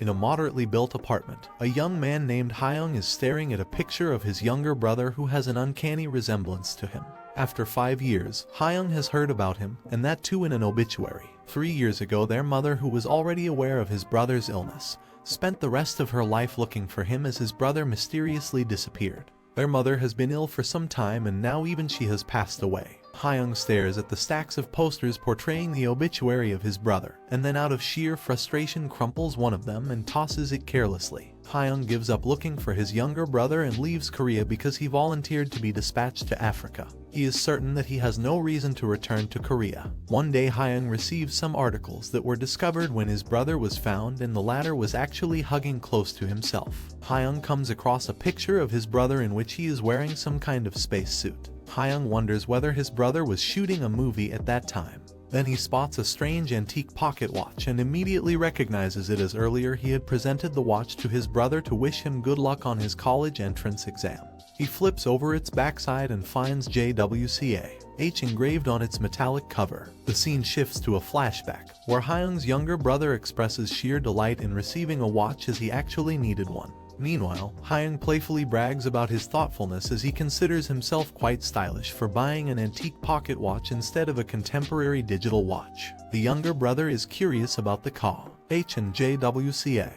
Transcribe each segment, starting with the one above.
In a moderately built apartment, a young man named Hyung is staring at a picture of his younger brother who has an uncanny resemblance to him. After 5 years, Hyung has heard about him, and that too in an obituary. 3 years ago, their mother, who was already aware of his brother's illness, spent the rest of her life looking for him as his brother mysteriously disappeared. Their mother has been ill for some time, and now even she has passed away. Hyung stares at the stacks of posters portraying the obituary of his brother, and then out of sheer frustration crumples one of them and tosses it carelessly. Hyung gives up looking for his younger brother and leaves Korea because he volunteered to be dispatched to Africa. He is certain that he has no reason to return to Korea. One day Hyung receives some articles that were discovered when his brother was found, and the latter was actually hugging close to himself. Hyung comes across a picture of his brother in which he is wearing some kind of spacesuit. Hyung wonders whether his brother was shooting a movie at that time. Then he spots a strange antique pocket watch and immediately recognizes it, as earlier he had presented the watch to his brother to wish him good luck on his college entrance exam. He flips over its backside and finds JWCA engraved on its metallic cover. The scene shifts to a flashback, where Hyung's younger brother expresses sheer delight in receiving a watch as he actually needed one. Meanwhile, Hyung playfully brags about his thoughtfulness as he considers himself quite stylish for buying an antique pocket watch instead of a contemporary digital watch. The younger brother is curious about the Ka, H and JWCA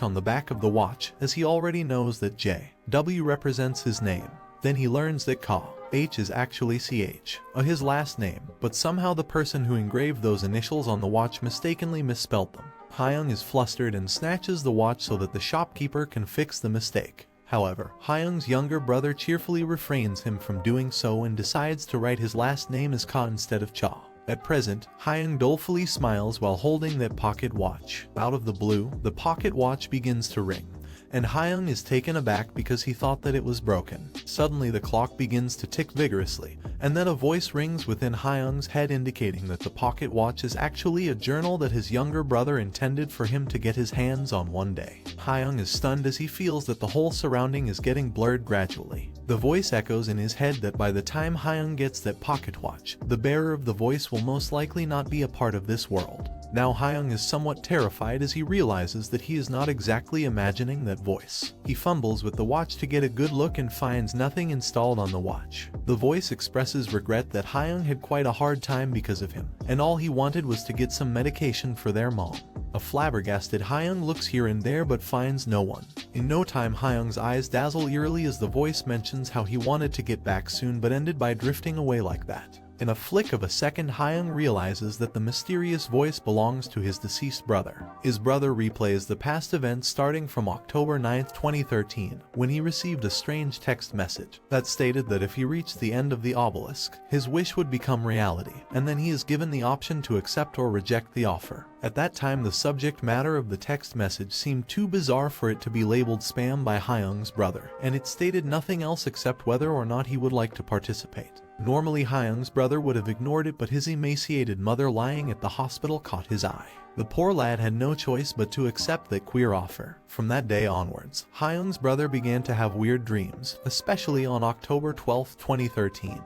on the back of the watch, as he already knows that JW represents his name. Then he learns that Ka, H is actually CH, his last name, but somehow the person who engraved those initials on the watch mistakenly misspelled them. Hyung is flustered and snatches the watch so that the shopkeeper can fix the mistake. However, Hyung's younger brother cheerfully refrains him from doing so and decides to write his last name as Ka instead of Cha. At present, Hyung dolefully smiles while holding that pocket watch. Out of the blue, the pocket watch begins to ring, and Hyung is taken aback because he thought that it was broken. Suddenly the clock begins to tick vigorously, and then a voice rings within Hyung's head indicating that the pocket watch is actually a journal that his younger brother intended for him to get his hands on one day. Hyung is stunned as he feels that the whole surrounding is getting blurred gradually. The voice echoes in his head that by the time Hyung gets that pocket watch, the bearer of the voice will most likely not be a part of this world. Now Hyung is somewhat terrified as he realizes that he is not exactly imagining that voice. He fumbles with the watch to get a good look and finds nothing installed on the watch. The voice expresses regret that Hyung had quite a hard time because of him, and all he wanted was to get some medication for their mom. A flabbergasted Hyung looks here and there but finds no one. In no time Hyung's eyes dazzle eerily as the voice mentions how he wanted to get back soon but ended by drifting away like that. In a flick of a second, Hyung realizes that the mysterious voice belongs to his deceased brother. His brother replays the past events starting from October 9, 2013, when he received a strange text message that stated that if he reached the end of the obelisk, his wish would become reality, and then he is given the option to accept or reject the offer. At that time, the subject matter of the text message seemed too bizarre for it to be labeled spam by Hyung's brother, and it stated nothing else except whether or not he would like to participate. Normally Hyung's brother would have ignored it, but his emaciated mother lying at the hospital caught his eye. The poor lad had no choice but to accept that queer offer. From that day onwards, Hyung's brother began to have weird dreams, especially on October 12, 2013.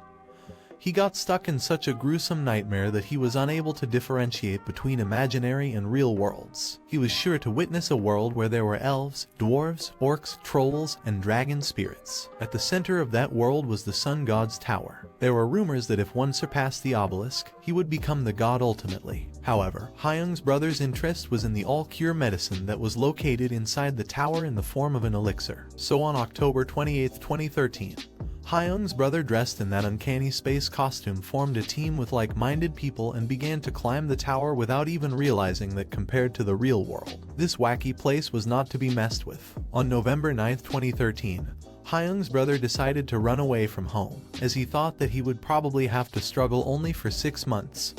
He got stuck in such a gruesome nightmare that he was unable to differentiate between imaginary and real worlds. He was sure to witness a world where there were elves, dwarves, orcs, trolls, and dragon spirits. At the center of that world was the sun god's tower. There were rumors that if one surpassed the obelisk, he would become the god ultimately. However, Hyung's brother's interest was in the all-cure medicine that was located inside the tower in the form of an elixir. So on October 28, 2013, Hyung's brother, dressed in that uncanny space costume, formed a team with like-minded people and began to climb the tower without even realizing that compared to the real world, this wacky place was not to be messed with. On November 9, 2013, Hyung's brother decided to run away from home, as he thought that he would probably have to struggle only for 6 months.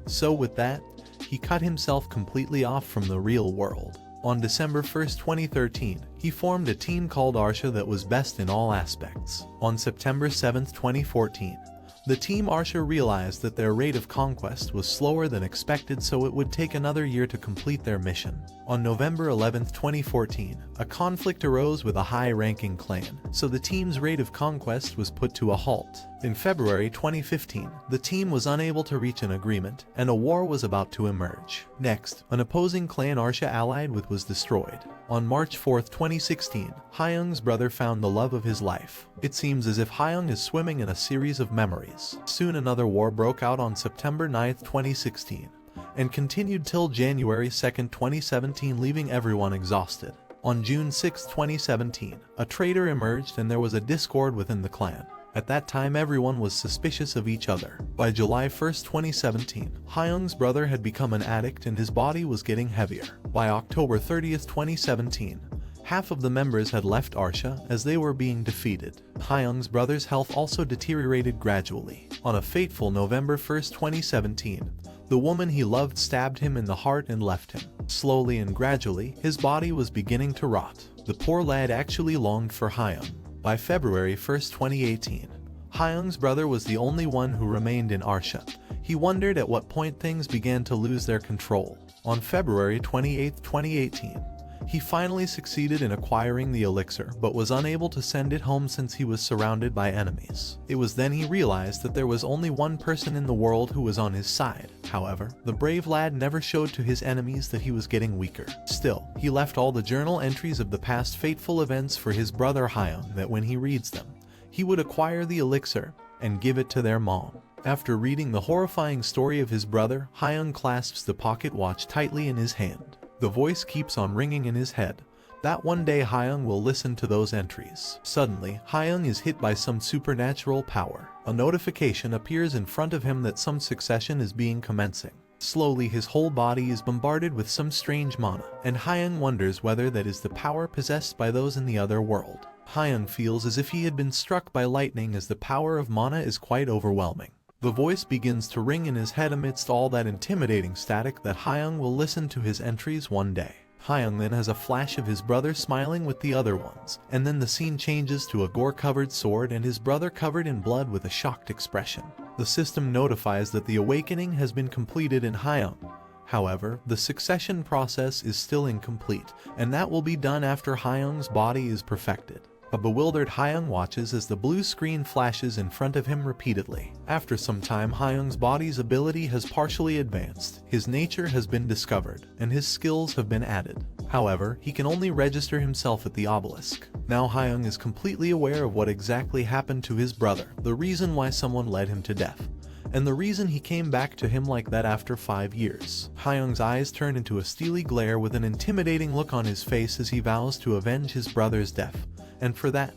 So with that, he cut himself completely off from the real world. On December 1, 2013, he formed a team called Arsha that was best in all aspects. On September 7, 2014, the team Arsha realized that their rate of conquest was slower than expected, so it would take another year to complete their mission. On November 11, 2014, a conflict arose with a high-ranking clan, so the team's rate of conquest was put to a halt. In February 2015, the team was unable to reach an agreement, and a war was about to emerge. Next, an opposing clan Arsha allied with was destroyed. On March 4, 2016, Hyung's brother found the love of his life. It seems as if Hyung is swimming in a series of memories. Soon another war broke out on September 9, 2016, and continued till January 2, 2017, leaving everyone exhausted. On June 6, 2017, a traitor emerged and there was a discord within the clan. At that time everyone was suspicious of each other. By July 1, 2017, Hyung's brother had become an addict and his body was getting heavier. By October 30, 2017, half of the members had left Arsha as they were being defeated. Hyung's brother's health also deteriorated gradually. On a fateful November 1, 2017, the woman he loved stabbed him in the heart and left him. Slowly and gradually, his body was beginning to rot. The poor lad actually longed for Hyung. By February 1, 2018, Hyung's brother was the only one who remained in Arsha. He wondered at what point things began to lose their control. On February 28, 2018, he finally succeeded in acquiring the elixir but was unable to send it home since he was surrounded by enemies. It was then he realized that there was only one person in the world who was on his side. However, the brave lad never showed to his enemies that he was getting weaker. Still, he left all the journal entries of the past fateful events for his brother Hyung, that when he reads them, he would acquire the elixir and give it to their mom. After reading the horrifying story of his brother, Hyung clasps the pocket watch tightly in his hand. The voice keeps on ringing in his head that one day Hyung will listen to those entries. Suddenly, Hyung is hit by some supernatural power. A notification appears in front of him that some succession is being commencing. Slowly his whole body is bombarded with some strange mana, and Hyung wonders whether that is the power possessed by those in the other world. Hyung feels as if he had been struck by lightning, as the power of mana is quite overwhelming. The voice begins to ring in his head amidst all that intimidating static that Hyung will listen to his entries one day. Hyung then has a flash of his brother smiling with the other ones, and then the scene changes to a gore-covered sword and his brother covered in blood with a shocked expression. The system notifies that the awakening has been completed in Hyung. However, the succession process is still incomplete, and that will be done after Hyung's body is perfected. A bewildered Hyung watches as the blue screen flashes in front of him repeatedly. After some time, Hyung's body's ability has partially advanced, his nature has been discovered, and his skills have been added. However, he can only register himself at the obelisk. Now Hyung is completely aware of what exactly happened to his brother, the reason why someone led him to death, and the reason he came back to him like that after 5 years. Hyung's eyes turn into a steely glare with an intimidating look on his face as he vows to avenge his brother's death. And for that,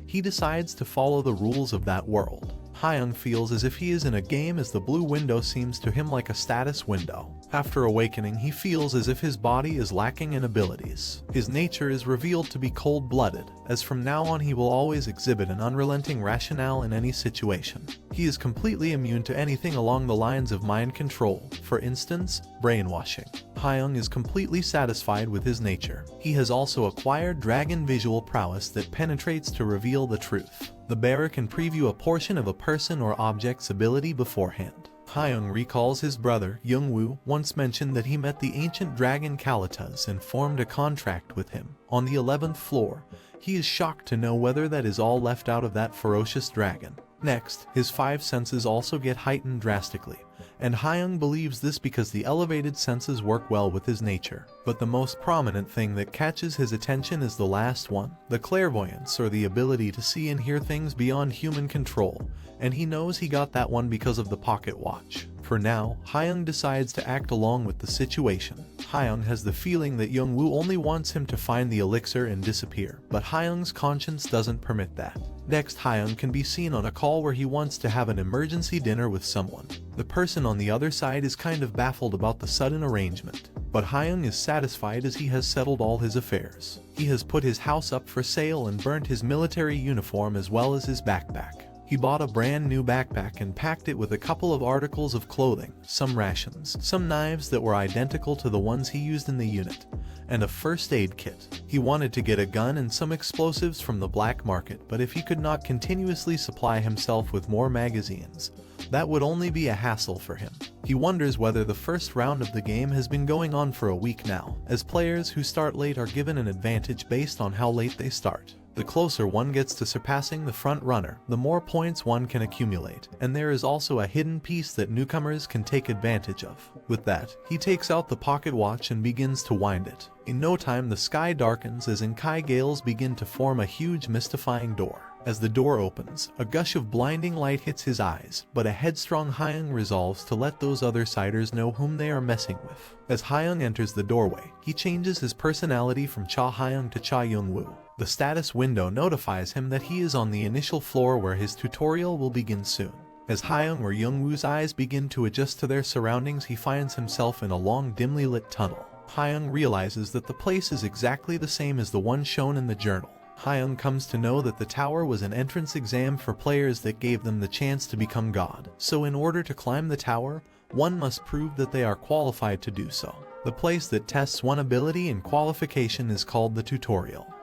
he decides to follow the rules of that world. Hyung feels as if he is in a game, as the blue window seems to him like a status window. After awakening, he feels as if his body is lacking in abilities. His nature is revealed to be cold-blooded, as from now on he will always exhibit an unrelenting rationale in any situation. He is completely immune to anything along the lines of mind control, for instance, brainwashing. Hyung is completely satisfied with his nature. He has also acquired dragon visual prowess that penetrates to reveal the truth. The bearer can preview a portion of a person or object's ability beforehand. Hyung recalls his brother, Yeonwoo, once mentioned that he met the ancient dragon Kalitas and formed a contract with him. On the 11th floor, he is shocked to know whether that is all left out of that ferocious dragon. Next, his 5 senses also get heightened drastically, and Hyung believes this because the elevated senses work well with his nature. But the most prominent thing that catches his attention is the last one, the clairvoyance, or the ability to see and hear things beyond human control, and he knows he got that one because of the pocket watch. For now, Hyung decides to act along with the situation. Hyung has the feeling that Yeonwoo only wants him to find the elixir and disappear, but Hyung's conscience doesn't permit that. Next, Hyung can be seen on a call where he wants to have an emergency dinner with someone. The person on the other side is kind of baffled about the sudden arrangement, but Hyung is satisfied as he has settled all his affairs. He has put his house up for sale and burnt his military uniform as well as his backpack. He bought a brand new backpack and packed it with a couple of articles of clothing, some rations, some knives that were identical to the ones he used in the unit, and a first aid kit. He wanted to get a gun and some explosives from the black market, but if he could not continuously supply himself with more magazines, that would only be a hassle for him. He wonders whether the first round of the game has been going on for a week now, as players who start late are given an advantage based on how late they start. The closer one gets to surpassing the front runner, the more points one can accumulate, and there is also a hidden piece that newcomers can take advantage of. With that, he takes out the pocket watch and begins to wind it. In no time the sky darkens as Inkai gales begin to form a huge mystifying door. As the door opens, a gush of blinding light hits his eyes, but a headstrong Hyung resolves to let those other siders know whom they are messing with. As Hyung enters the doorway, he changes his personality from Cha Hyung to Cha Yeonwoo. The status window notifies him that he is on the initial floor where his tutorial will begin soon. As Hyung or Yeonwoo's eyes begin to adjust to their surroundings, he finds himself in a long, dimly lit tunnel. Hyung realizes that the place is exactly the same as the one shown in the journal. Hyung comes to know that the tower was an entrance exam for players that gave them the chance to become God. So in order to climb the tower, one must prove that they are qualified to do so. The place that tests one ability and qualification is called the tutorial.